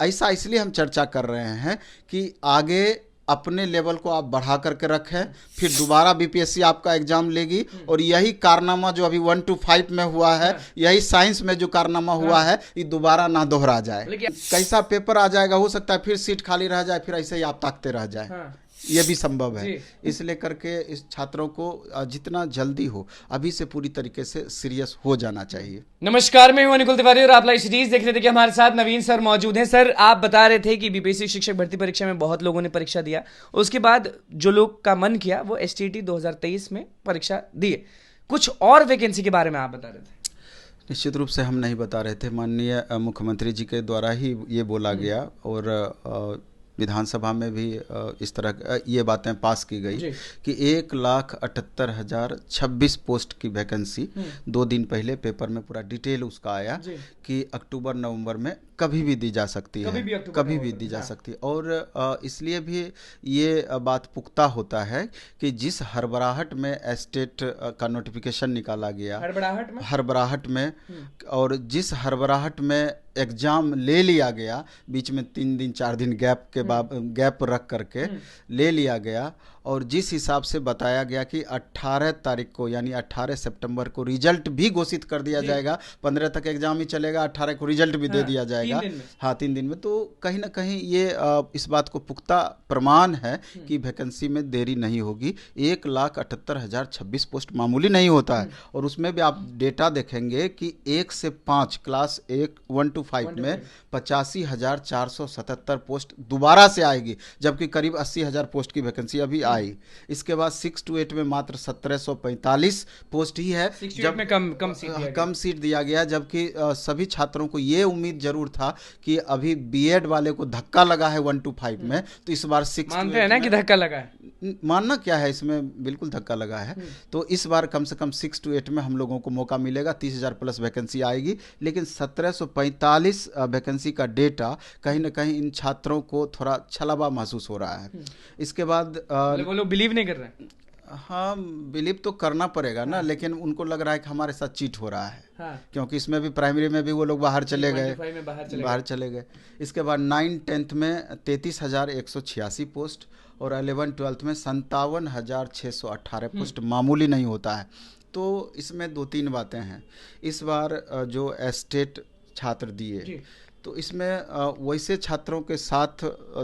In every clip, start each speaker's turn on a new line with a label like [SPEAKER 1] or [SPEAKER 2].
[SPEAKER 1] ऐसा इसलिए हम चर्चा कर रहे हैं कि आगे अपने लेवल को आप बढ़ा करके रखें, फिर दोबारा बीपीएससी आपका एग्जाम लेगी और यही कारनामा जो अभी 1 to 5 में हुआ है, यही साइंस में जो कारनामा हुआ है, ये दोबारा ना दोहरा जाए। कैसा पेपर आ जाएगा, हो सकता है फिर सीट खाली रह जाए, फिर ऐसे ही आप ताकते रह जाए, ये भी संभव है। इसलिए करके इस छात्रों को जितना जल्दी हो अभी से पूरी तरीके से सीरियस हो जाना चाहिए।
[SPEAKER 2] नमस्कार, मैं हूं निकुल तिवारी और आप लाइव सीरीज देख रहे थे कि हमारे साथ नवीन सर मौजूद हैं। सर, आप बता रहे थे कि बीपीएससी शिक्षक भर्ती परीक्षा में बहुत लोगों ने परीक्षा दिया, उसके बाद जो लोग का मन किया वो एसटीईटी 2023 में परीक्षा दिए। कुछ और वैकेंसी के बारे में आप बता रहे थे।
[SPEAKER 1] निश्चित रूप से हम नहीं बता रहे थे, माननीय मुख्यमंत्री जी के द्वारा ही ये बोला गया और विधानसभा में भी इस तरह ये बातें पास की गई कि 1,78,026 पोस्ट की वैकेंसी 2 दिन पहले पेपर में पूरा डिटेल उसका आया कि अक्टूबर नवंबर में कभी भी दी जा सकती है, कभी भी दी जा सकती है। और इसलिए भी ये बात पुख्ता होता है कि जिस हड़बड़ाहट में एस्टेट का नोटिफिकेशन निकाला गया, हड़बड़ाहट में और जिस हड़बड़ाहट में एग्जाम ले लिया गया, बीच में 3 दिन 4 दिन गैप के बाद गैप रख करके ले लिया गया, और जिस हिसाब से बताया गया कि 18 तारीख को यानी 18 सितंबर को रिजल्ट भी घोषित कर दिया जाएगा, 15 तक एग्जाम ही चलेगा, 18 को रिजल्ट भी दे दिया जाएगा। 3 दिन में। तो कहीं ना कहीं ये इस बात को पुख्ता प्रमाण है कि वैकेंसी में देरी नहीं होगी। 1,78,026 पोस्ट मामूली नहीं होता है, और उसमें भी आप डेटा देखेंगे कि 1 से 5 क्लास 1 to 5 में 85,477 पोस्ट दोबारा से आएगी, जबकि करीब 80,000 पोस्ट की वैकेंसी अभी आई। इसके बाद 6 to 8 में मात्र 1745 पोस्ट ही है, जब में कम सीट दिया गया, जबकि सभी छात्रों को ये उम्मीद जरूर था कि अभी बीएड वाले को धक्का लगा है 1 to 5 में, तो इस बार 6
[SPEAKER 2] मानते हैं ना कि धक्का लगा है,
[SPEAKER 1] मानना क्या है, इसमें बिल्कुल धक्का लगा है। तो इस बार कम से कम 6 to 8 में हम लोगों को मौका मिलेगा, 30,000 प्लस वैकेंसी आएगी, लेकिन 1745 वैकेंसी का डेटा कहीं ना कहीं इन छात्रों को थोड़ा छलावा महसूस हो रहा है। इसके बाद
[SPEAKER 2] वो लोग बिलीव नहीं कर रहे हैं।
[SPEAKER 1] हाँ, बिलीव तो करना पड़ेगा ना, लेकिन उनको लग रहा है कि हमारे साथ चीट हो रहा है, क्योंकि इसमें भी प्राइमरी में भी वो लोग बाहर चले गए। इसके बाद 9-10 में 33,186 पोस्ट और 11-12 में 57,618 पोस्ट मामूली नहीं होता है। तो इसमें 2-3 बातें हैं। इस बार जो एस्टेट छात्र दिए, तो इसमें वैसे छात्रों के साथ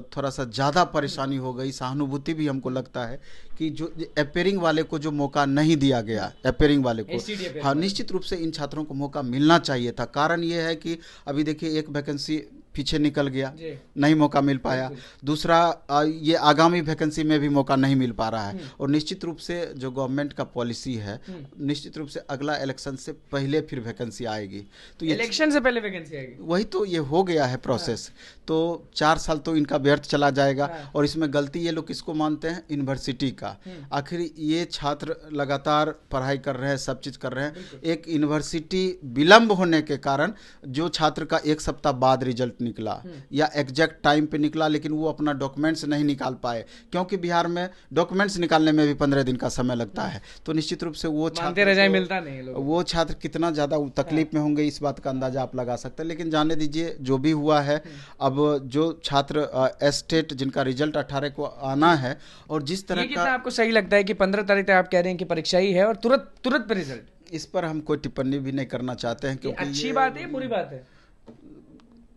[SPEAKER 1] थोड़ा सा ज़्यादा परेशानी हो गई, सहानुभूति भी हमको लगता है कि जो अपेयरिंग वाले को जो मौका नहीं दिया गया, अपेयरिंग वाले को, हाँ, निश्चित रूप से इन छात्रों को मौका मिलना. था. कारण ये है कि अभी देखिए एक वैकेंसी पीछे निकल गया, नहीं मौका मिल पाया, दूसरा ये आगामी वैकेंसी में भी मौका नहीं मिल पा रहा है. और निश्चित रूप से जो गवर्नमेंट का पॉलिसी है, निश्चित रूप से अगला इलेक्शन से पहले फिर वैकेंसी आएगी. तो ये
[SPEAKER 2] इलेक्शन से पहले वैकेंसी आएगी,
[SPEAKER 1] वही तो ये हो गया है प्रोसेस. तो 4 साल तो इनका व्यर्थ चला जाएगा. और इसमें गलती ये लोग किसको मानते हैं? यूनिवर्सिटी का. आखिर ये छात्र लगातार पढ़ाई कर रहे हैं, सब चीज कर रहे हैं. एक यूनिवर्सिटी विलंब होने के कारण जो छात्र का 1 सप्ताह बाद रिजल्ट निकला या एग्जैक्ट टाइम पे निकला, लेकिन वो अपना डॉक्यूमेंट्स नहीं निकाल पाए, क्योंकि बिहार में डॉक्यूमेंट्स निकालने में भी 15 दिन का समय लगता है. तो निश्चित रूप से वो छात्र
[SPEAKER 2] मिलता नहीं,
[SPEAKER 1] वो छात्र कितना ज्यादा तकलीफ में होंगे, इस बात का अंदाजा आप लगा सकते हैं. लेकिन जाने दीजिए, जो भी हुआ है. अब जो छात्र एस्टेट जिनका रिजल्ट 18 को आना है, और जिस तरह का
[SPEAKER 2] आपको सही लगता है कि 15 तारीख तक आप कह रहे हैं कि परीक्षा ही है और तुरंत पे रिजल्ट,
[SPEAKER 1] इस पर हम कोई टिप्पणी भी नहीं करना चाहते हैं, क्योंकि
[SPEAKER 2] अच्छी बात है, बुरी बात है.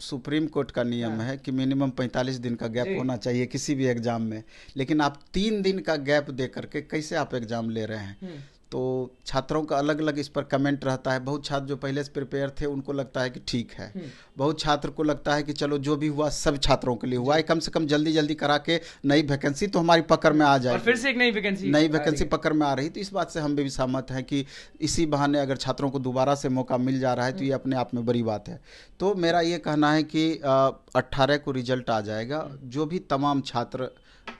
[SPEAKER 1] सुप्रीम कोर्ट का नियम है कि मिनिमम 45 दिन का गैप होना चाहिए किसी भी एग्जाम में, लेकिन आप 3 दिन का गैप दे करके कैसे आप एग्जाम ले रहे हैं? तो छात्रों का अलग अलग इस पर कमेंट रहता है. बहुत छात्र जो पहले से प्रिपेयर थे उनको लगता है कि ठीक है, बहुत छात्र को लगता है कि चलो जो भी हुआ सब छात्रों के लिए हुआ है, कम से कम जल्दी जल्दी करा के नई वैकेंसी तो हमारी पकड़ में आ जाए,
[SPEAKER 2] और फिर से एक नई वैकेंसी
[SPEAKER 1] पकड़ में आ रही. तो इस बात से हम भी सहमत हैं कि इसी बहाने अगर छात्रों को दोबारा से मौका मिल जा रहा है तो ये अपने आप में बड़ी बात है. तो मेरा ये कहना है कि 18 को रिजल्ट आ जाएगा. जो भी तमाम छात्र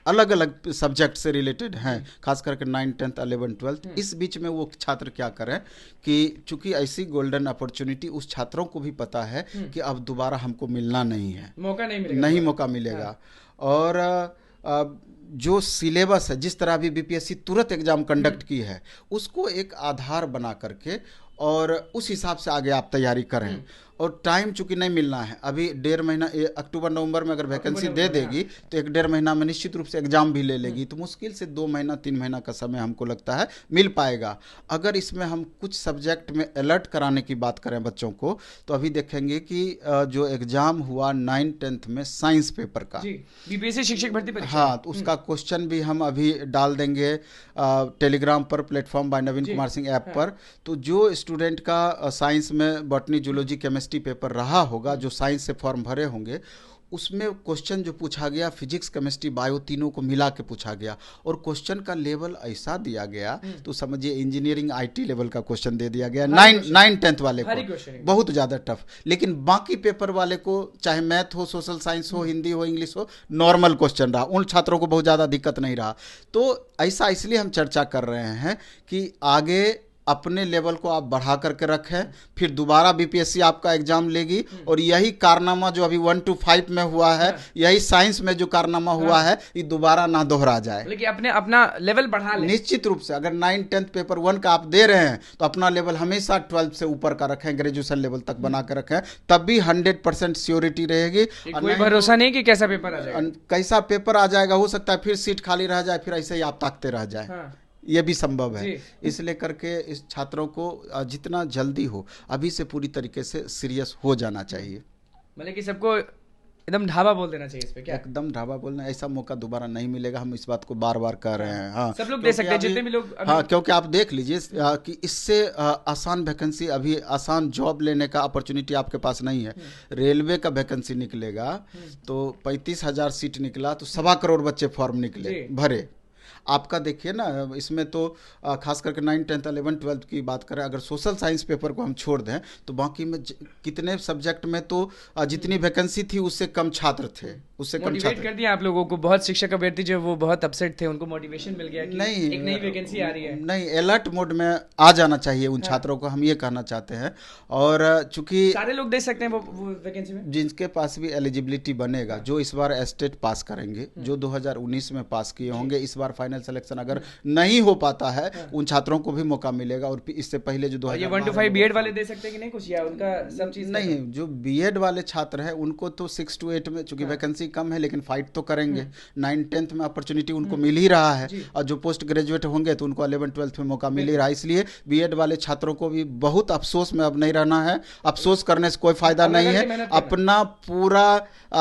[SPEAKER 1] अलग अलग सब्जेक्ट से रिलेटेड हैं, खास करके 9, 10, 11, 12, इस बीच में वो छात्र क्या करें कि चूंकि ऐसी गोल्डन अपॉर्चुनिटी उस छात्रों को भी पता है कि अब दोबारा हमको मिलना नहीं है, मौका मिलेगा. और जो सिलेबस है, जिस तरह भी बीपीएससी तुरंत एग्जाम कंडक्ट की है, उसको एक आधार बना करके और उस हिसाब से आगे आप तैयारी करें. और टाइम चूंकि नहीं मिलना है, अभी 1.5 महीना, अक्टूबर नवंबर में अगर वैकेंसी दे देगी तो 1.5 महीना में निश्चित रूप से एग्जाम भी ले लेगी, तो मुश्किल से 2 महीना 3 महीना का समय हमको लगता है मिल पाएगा। अगर इसमें हम कुछ सब्जेक्ट में अलर्ट कराने की बात करें बच्चों को, तो अभी देखेंगे कि जो एग्जाम हुआ 9th-10th में साइंस पेपर का,
[SPEAKER 2] बीपीएससी शिक्षक भर्ती परीक्षा,
[SPEAKER 1] हाँ, तो उसका क्वेश्चन भी हम अभी डाल देंगे टेलीग्राम पर, प्लेटफॉर्म बाय नवीन कुमार सिंह ऐप पर। तो जो स्टूडेंट का साइंस में बॉटनी, जूलॉजी, केमिस्ट्री पेपर रहा होगा, जो साइंस से फॉर्म भरे होंगे, उसमें क्वेश्चन जो पूछा गया फिजिक्स, केमिस्ट्री, बायो तीनों को मिला के पूछा गया, और क्वेश्चन का लेवल ऐसा दिया गया तो समझिए इंजीनियरिंग आईटी लेवल का क्वेश्चन दे दिया गया 9-10th वाले को, बहुत ज़्यादा टफ। लेकिन बाकी पेपर वाले को चाहे मैथ हो, सोशल साइंस हो, हिंदी हो, इंग्लिश हो, नॉर्मल क्वेश्चन रहा, उन छात्रों को बहुत ज़्यादा दिक्कत नहीं रहा। तो ऐसा इसलिए हम चर्चा कर रहे हैं कि आगे अपने लेवल को आप बढ़ा करके रखें, फिर दोबारा बीपीएससी आपका एग्जाम लेगी, और यही कारनामा जो अभी 1 to 5 में हुआ है, यही साइंस में जो कारनामा हुआ है, ये दोबारा ना दोहरा जाए,
[SPEAKER 2] लेकिन अपना लेवल बढ़ा ले।
[SPEAKER 1] निश्चित रूप से अगर 9-10th पेपर 1 का आप दे रहे हैं तो अपना लेवल हमेशा 12th से ऊपर का रखें, ग्रेजुएशन लेवल तक बना कर रखें, तब भी 100% श्योरिटी रहेगी।
[SPEAKER 2] कोई भरोसा नहीं कि कैसा पेपर आ जाएगा,
[SPEAKER 1] कैसा पेपर आ जाएगा, हो सकता है फिर सीट खाली रह जाए, फिर ऐसे ही आप ताकते रह जाए, ये भी संभव है। इसलिए करके इस छात्रों को जितना जल्दी हो अभी से पूरी तरीके से सीरियस हो जाना चाहिए,
[SPEAKER 2] मतलब कि सबको एकदम ढाबा बोल देना चाहिए इस पे, क्या
[SPEAKER 1] एकदम ढाबा बोलना, ऐसा मौका दोबारा नहीं मिलेगा, हम इस बात को बार बार कह रहे हैं। हाँ,
[SPEAKER 2] सब लोग दे सकते हैं, जितने भी लोग।
[SPEAKER 1] हाँ, क्योंकि आप देख लीजिए कि इससे आसान वैकेंसी, अभी आसान जॉब लेने का अपॉर्चुनिटी आपके पास नहीं है। रेलवे का वैकेंसी निकलेगा तो 35,000 सीट निकला तो 1.25 करोड़ बच्चे फॉर्म निकले भरे। आपका देखिए ना, इसमें तो खास करके 9, 10, 11, 12 की बात करें, अगर सोशल साइंस पेपर को हम छोड़ दें तो बाकी में कितने सब्जेक्ट में तो जितनी वैकेंसी थी उससे कम छात्र थे, उससे कम छात्र
[SPEAKER 2] कर दिया आप लोगों को। बहुत शिक्षक अभ्यर्थी जो वो बहुत अपसेट थे, उनको मोटिवेशन मिल गया कि नहीं, एक नई वैकेंसी आ रही है।
[SPEAKER 1] नहीं, अलर्ट मोड में आ जाना चाहिए उन छात्रों को, हम ये कहना चाहते हैं। और चूंकि
[SPEAKER 2] सारे लोग दे सकते हैं वो वैकेंसी में,
[SPEAKER 1] जिनके पास भी एलिजिबिलिटी बनेगा, जो इस बार एस्टेट पास करेंगे, जो 2019 में पास किए होंगे, इस बार फाइनल सिलेक्शन अगर नहीं हो पाता है, उन छात्रों को भी मौका मिलेगा। और इससे पहले जो
[SPEAKER 2] 1 to 5 बीएड वाले दे सकते हैं कि नहीं कुछ, या उनका सब चीज
[SPEAKER 1] नहीं, जो बीएड वाले छात्र हैं उनको तो 6 to 8 में, चूंकि वैकेंसी कम है लेकिन फाइट तो करेंगे, 9-10th में अपॉर्चुनिटी उनको मिल ही रहा है, और जो पोस्ट ग्रेजुएट होंगे तो उनको 11-12 में मौका मिल ही रहा है। इसलिए बीएड वाले छात्रों को भी बहुत अफसोस में अब नहीं रहना है, अफसोस करने से कोई फायदा नहीं है। अपना पूरा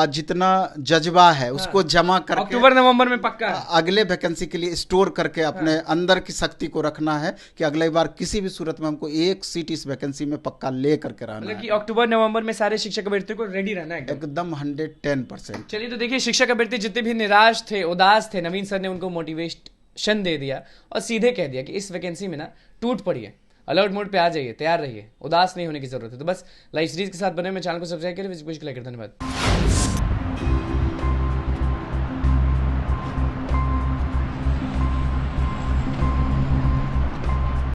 [SPEAKER 1] जितना जज्बा है उसको जमा करके
[SPEAKER 2] अक्टूबर-नवंबर में पक्का
[SPEAKER 1] अगले वैकेंसी के लिए स्टोर करके अपने अंदर की शक्ति को रखना है कि अगली बार किसी भी सूरत में हमको एक सीट इस वैकेंसी में पक्का ले करके रहना है।
[SPEAKER 2] कि अक्टूबर-नवंबर में सारे शिक्षक अभ्यर्थियों को रेडी रहना है
[SPEAKER 1] एकदम 110%।
[SPEAKER 2] चलिए, तो देखिए, शिक्षक अभ्यर्थी जितने भी निराश थे, उदास थे, नवीन सर ने उनको मोटिवेशन दे दिया और सीधे कह दिया कि इस वैकेंसी में ना टूट पड़िए, अलर्ट मोड पे आ जाइए, तैयार रहिए, उदास नहीं होने की जरूरत है। तो बस लाइव सीरीज के साथ बने, मैं चैनल को सब्सक्राइब करें। धन्यवाद।